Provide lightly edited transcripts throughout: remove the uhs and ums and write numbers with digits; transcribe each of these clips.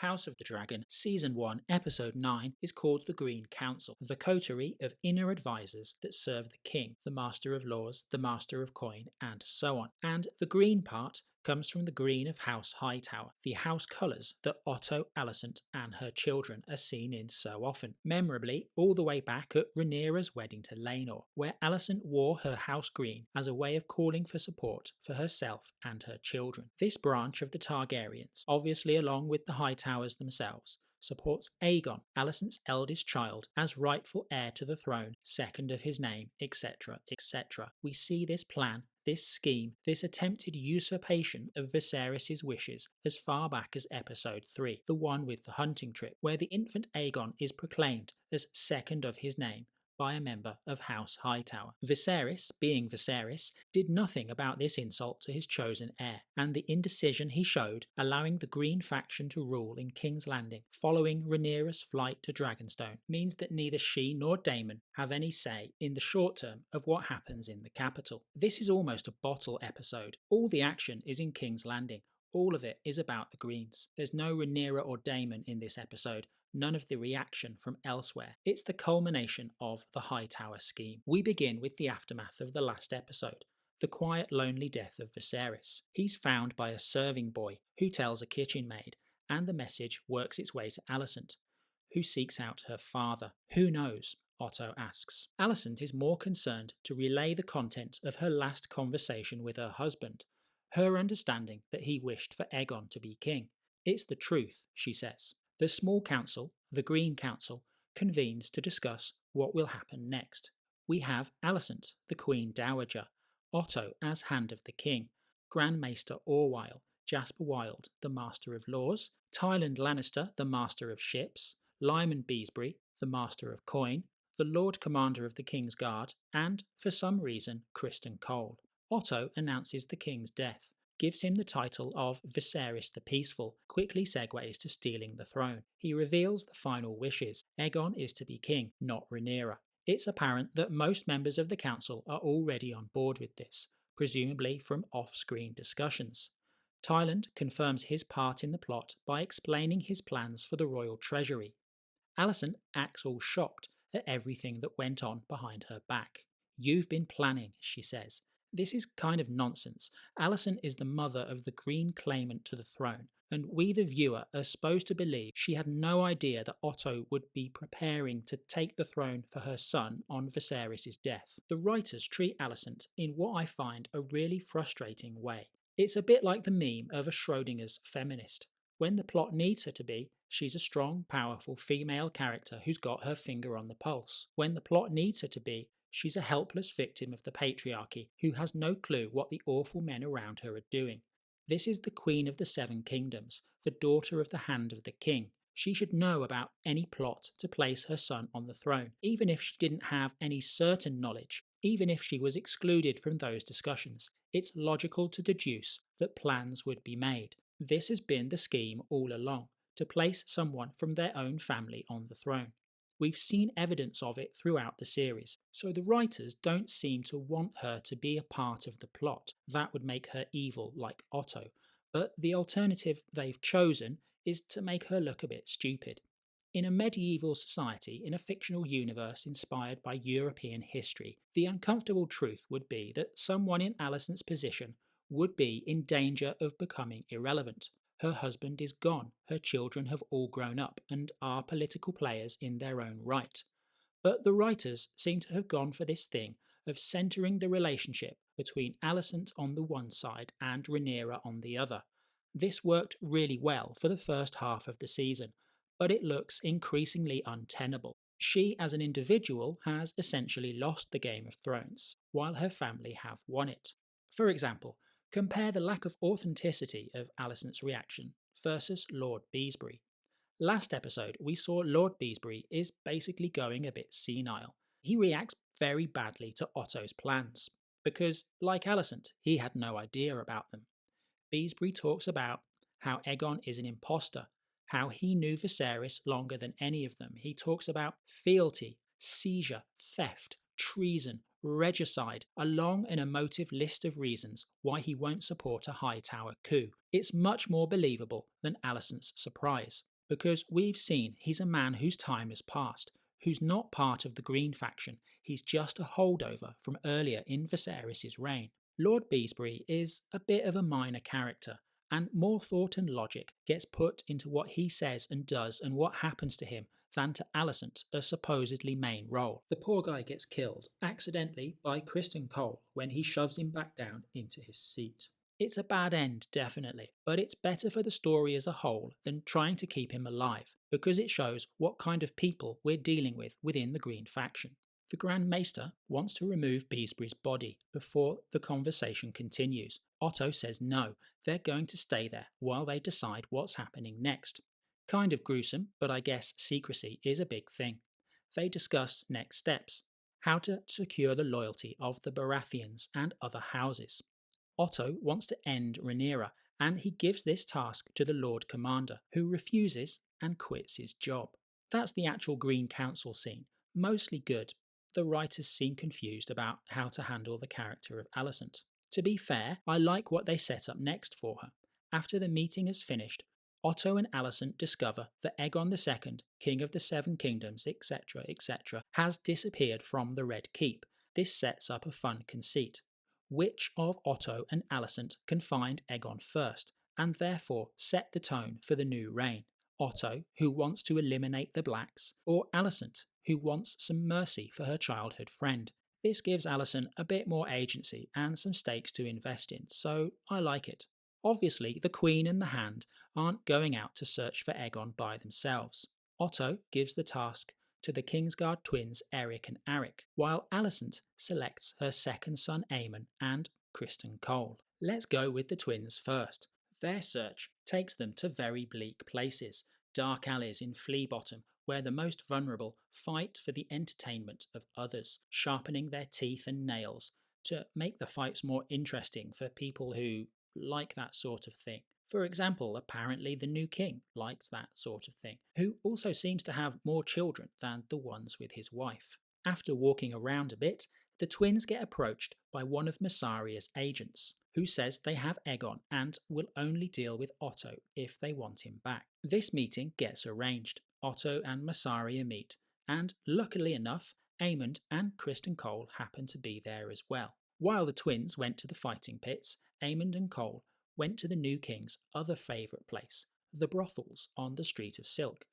House of the Dragon, Season 1, Episode 9 is called the Green Council, the coterie of inner advisors that serve the king, the Master of Laws, the Master of Coin, and so on. And the green part comes from the green of House Hightower, the house colours that Otto, Alicent and her children are seen in so often, memorably all the way back at Rhaenyra's wedding to Laenor, where Alicent wore her house green as a way of calling for support for herself and her children. This branch of the Targaryens, obviously along with the Hightowers themselves, supports Aegon, Alicent's eldest child, as rightful heir to the throne, second of his name, etc., etc. We see this plan, this scheme, this attempted usurpation of Viserys' wishes as far back as Episode 3, the one with the hunting trip, where the infant Aegon is proclaimed as second of his name by a member of House Hightower. Viserys, being Viserys, did nothing about this insult to his chosen heir, and the indecision he showed, allowing the Green faction to rule in King's Landing following Rhaenyra's flight to Dragonstone, means that neither she nor Daemon have any say in the short term of what happens in the capital. This is almost a bottle episode. All the action is in King's Landing. All of it is about the Greens. There's no Rhaenyra or Daemon in this episode, none of the reaction from elsewhere. It's the culmination of the Hightower scheme. We begin with the aftermath of the last episode, the quiet, lonely death of Viserys. He's found by a serving boy who tells a kitchen maid, and the message works its way to Alicent, who seeks out her father. Who knows? Otto asks. Alicent is more concerned to relay the content of her last conversation with her husband, her understanding that he wished for Aegon to be king. It's the truth, she says. The small council, the Green Council, convenes to discuss what will happen next. We have Alicent, the Queen Dowager, Otto as Hand of the King, Grand Maester Orwyle, Jasper Wilde, the Master of Laws, Tywin Lannister, the Master of Ships, Lyman Beesbury, the Master of Coin, the Lord Commander of the King's Guard, and, for some reason, Criston Cole. Otto announces the King's death, gives him the title of Viserys the Peaceful, quickly segues to stealing the throne. He reveals the final wishes. Aegon is to be king, not Rhaenyra. It's apparent that most members of the council are already on board with this, presumably from off-screen discussions. Tywin confirms his part in the plot by explaining his plans for the royal treasury. Alicent acts all shocked at everything that went on behind her back. "You've been planning," she says. This is kind of nonsense. Alicent is the mother of the Green claimant to the throne, and we the viewer are supposed to believe she had no idea that Otto would be preparing to take the throne for her son on Viserys' death. The writers treat Alicent in what I find a really frustrating way. It's a bit like the meme of a Schrodinger's feminist. When the plot needs her to be, she's a strong, powerful female character who's got her finger on the pulse. When the plot needs her to be, she's a helpless victim of the patriarchy who has no clue what the awful men around her are doing. This is the Queen of the Seven Kingdoms, the daughter of the Hand of the King. She should know about any plot to place her son on the throne, even if she didn't have any certain knowledge, even if she was excluded from those discussions. It's logical to deduce that plans would be made. This has been the scheme all along, to place someone from their own family on the throne. We've seen evidence of it throughout the series, so the writers don't seem to want her to be a part of the plot. That would make her evil like Otto, but the alternative they've chosen is to make her look a bit stupid. In a medieval society, in a fictional universe inspired by European history, the uncomfortable truth would be that someone in Alicent's position would be in danger of becoming irrelevant. Her husband is gone, her children have all grown up and are political players in their own right. But the writers seem to have gone for this thing of centering the relationship between Alicent on the one side and Rhaenyra on the other. This worked really well for the first half of the season, but it looks increasingly untenable. She as an individual has essentially lost the Game of Thrones, while her family have won it. For example, compare the lack of authenticity of Alicent's reaction versus Lord Beesbury. Last episode, we saw Lord Beesbury is basically going a bit senile. He reacts very badly to Otto's plans, because, like Alicent, he had no idea about them. Beesbury talks about how Aegon is an imposter, how he knew Viserys longer than any of them. He talks about fealty, seizure, theft, treason, regicide, a long and emotive list of reasons why he won't support a Hightower coup. It's much more believable than Alicent's surprise. because we've seen he's a man whose time has passed, who's not part of the Green faction, he's just a holdover from earlier in Viserys' reign. Lord Beesbury is a bit of a minor character, and more thought and logic gets put into what he says and does and what happens to him than to Alicent, a supposedly main role. The poor guy gets killed, accidentally, by Criston Cole when he shoves him back down into his seat. It's a bad end, definitely, but it's better for the story as a whole than trying to keep him alive, because it shows what kind of people we're dealing with within the Green faction. The Grand Maester wants to remove Beesbury's body before the conversation continues. Otto says no, they're going to stay there while they decide what's happening next. Kind of gruesome, but I guess secrecy is a big thing. They discuss next steps, how to secure the loyalty of the Baratheons and other houses. Otto wants to end Rhaenyra, and he gives this task to the Lord Commander, who refuses and quits his job. That's the actual Green Council scene. Mostly good. The writers seem confused about how to handle the character of Alicent. To be fair, I like what they set up next for her. After the meeting is finished, Otto and Alicent discover that Aegon II, King of the Seven Kingdoms, etc., has disappeared from the Red Keep. This sets up a fun conceit. Which of Otto and Alicent can find Aegon first, and therefore set the tone for the new reign? Otto, who wants to eliminate the Blacks, or Alicent, who wants some mercy for her childhood friend? This gives Alicent a bit more agency and some stakes to invest in, so I like it. Obviously, the Queen and the Hand aren't going out to search for Aegon by themselves. Otto gives the task to the Kingsguard twins Eric and Arik, while Alicent selects her second son Aemond and Criston Cole. Let's go with the twins first. Their search takes them to very bleak places, dark alleys in Flea Bottom, where the most vulnerable fight for the entertainment of others, sharpening their teeth and nails to make the fights more interesting for people who like that sort of thing. For example, apparently the new king likes that sort of thing, who also seems to have more children than the ones with his wife. After walking around a bit, the twins get approached by one of Mysarea's agents, who says they have Aegon and will only deal with Otto if they want him back. This meeting gets arranged. Otto and Mysaria meet, and luckily enough, Aemond and Criston Cole happen to be there as well. While the twins went to the fighting pits, Aemond and Cole went to the new king's other favourite place, the brothels on the Street of Silk.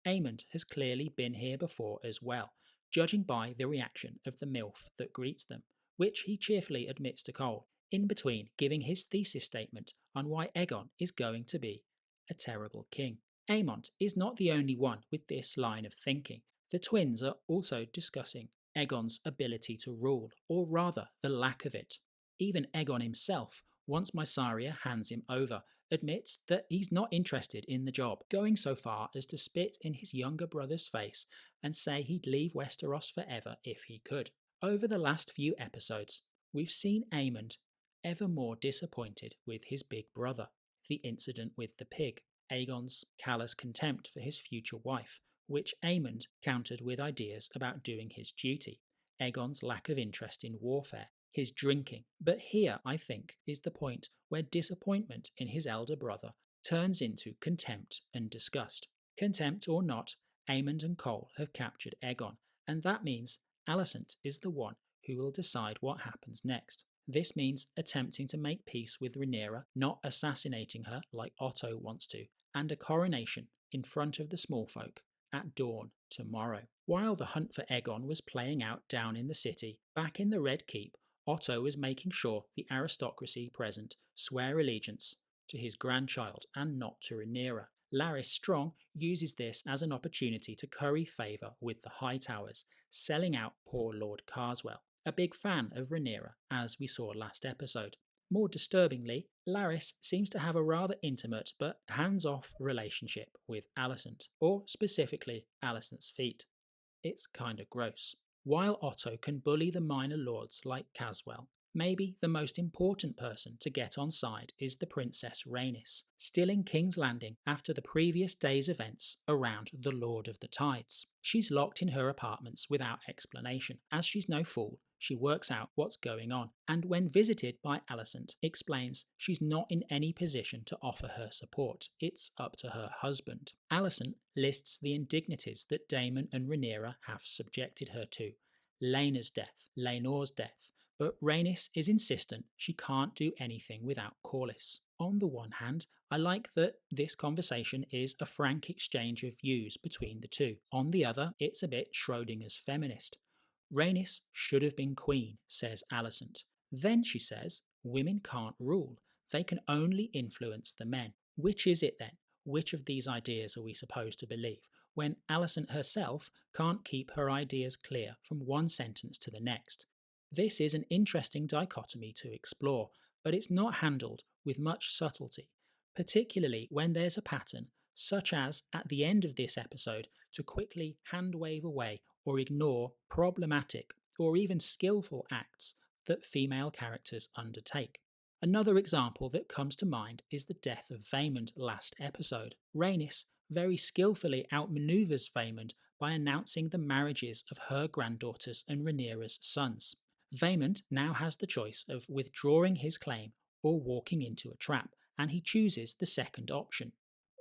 Aemond has clearly been here before as well, judging by the reaction of the MILF that greets them, which he cheerfully admits to Cole, in between giving his thesis statement on why Aegon is going to be a terrible king. Aemond is not the only one with this line of thinking. The twins are also discussing Aegon's ability to rule, or rather the lack of it. Even Aegon himself, once Mysaria hands him over, admits that he's not interested in the job, going so far as to spit in his younger brother's face and say he'd leave Westeros forever if he could. Over the last few episodes, we've seen Aemond ever more disappointed with his big brother, the incident with the pig, Aegon's callous contempt for his future wife, which Aemond countered with ideas about doing his duty, Aegon's lack of interest in warfare, his drinking. But here, I think, is the point where disappointment in his elder brother turns into contempt and disgust. Contempt or not, Aemond and Cole have captured Aegon, and that means Alicent is the one who will decide what happens next. This means attempting to make peace with Rhaenyra, not assassinating her like Otto wants to, and a coronation in front of the small folk at dawn tomorrow. While the hunt for Aegon was playing out down in the city, back in the Red Keep, Otto was making sure the aristocracy present swear allegiance to his grandchild and not to Rhaenyra. Larys Strong uses this as an opportunity to curry favour with the Hightowers, selling out poor Lord Carswell, a big fan of Rhaenyra, as we saw last episode. More disturbingly, Larys seems to have a rather intimate but hands-off relationship with Alicent, or specifically Alicent's feet. It's kinda gross. While Otto can bully the minor lords like Caswell, maybe the most important person to get on side is the Princess Rhaenys, still in King's Landing after the previous day's events around the Lord of the Tides. She's locked in her apartments without explanation, as she's no fool. She works out what's going on, and when visited by Alicent, explains she's not in any position to offer her support. It's up to her husband. Alicent lists the indignities that Daemon and Rhaenyra have subjected her to. Laena's death, Laenor's death, but Rhaenys is insistent she can't do anything without Corlys. On the one hand, I like that this conversation is a frank exchange of views between the two. On the other, it's a bit Schrodinger's feminist. Rhaenys should have been queen, says Alicent. Then she says, women can't rule. They can only influence the men. Which is it then? Which of these ideas are we supposed to believe, when Alicent herself can't keep her ideas clear from one sentence to the next? This is an interesting dichotomy to explore, but it's not handled with much subtlety, particularly when there's a pattern, such as at the end of this episode, to quickly hand wave away or ignore problematic or even skillful acts that female characters undertake. Another example that comes to mind is the death of Aemond last episode. Rhaenys very skillfully outmaneuvers Aemond by announcing the marriages of her granddaughters and Rhaenyra's sons. Aemond now has the choice of withdrawing his claim or walking into a trap, and he chooses the second option.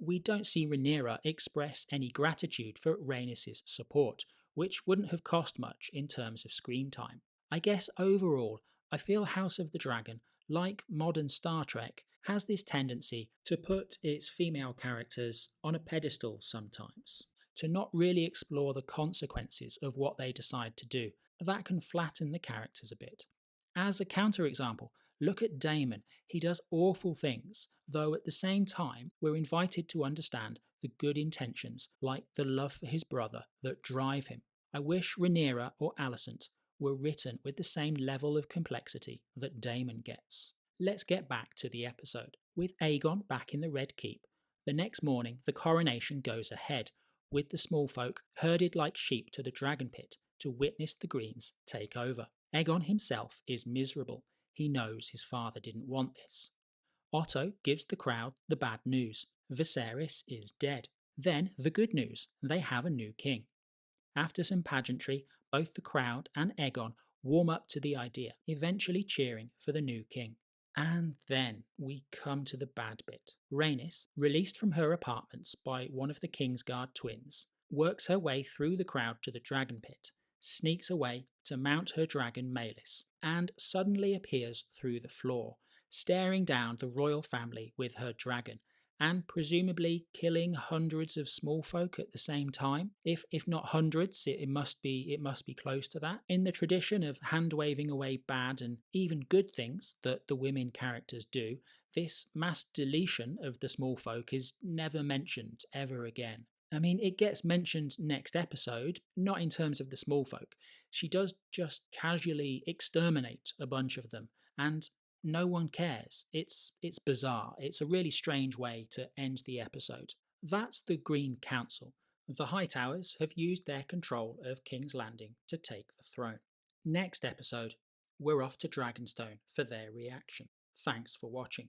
We don't see Rhaenyra express any gratitude for Rhaenys' support, which wouldn't have cost much in terms of screen time. I guess overall, I feel House of the Dragon, like modern Star Trek, has this tendency to put its female characters on a pedestal sometimes, to not really explore the consequences of what they decide to do. That can flatten the characters a bit. As a counterexample, look at Daemon. He does awful things, though at the same time we're invited to understand the good intentions, like the love for his brother, that drive him. I wish Rhaenyra or Alicent were written with the same level of complexity that Daemon gets. Let's get back to the episode. With Aegon back in the Red Keep, the next morning the coronation goes ahead, with the small folk herded like sheep to the dragon pit to witness the Greens take over. Aegon himself is miserable. He knows his father didn't want this. Otto gives the crowd the bad news. Viserys is dead. Then the good news. They have a new king. After some pageantry, both the crowd and Aegon warm up to the idea, eventually cheering for the new king. And then we come to the bad bit. Rhaenys, released from her apartments by one of the Kingsguard twins, works her way through the crowd to the dragon pit, sneaks away to mount her dragon Maelys, and suddenly appears through the floor, staring down the royal family with her dragon, and presumably killing hundreds of small folk at the same time. If not hundreds, it must be close to that. In the tradition of hand waving away bad and even good things that the women characters do, this mass deletion of the small folk is never mentioned ever again. I mean, it gets mentioned next episode, not in terms of the small folk. She does just casually exterminate a bunch of them, and no one cares. It's bizarre. It's a really strange way to end the episode. That's the Green Council. The Hightowers have used their control of King's Landing to take the throne. Next episode, we're off to Dragonstone for their reaction. Thanks for watching.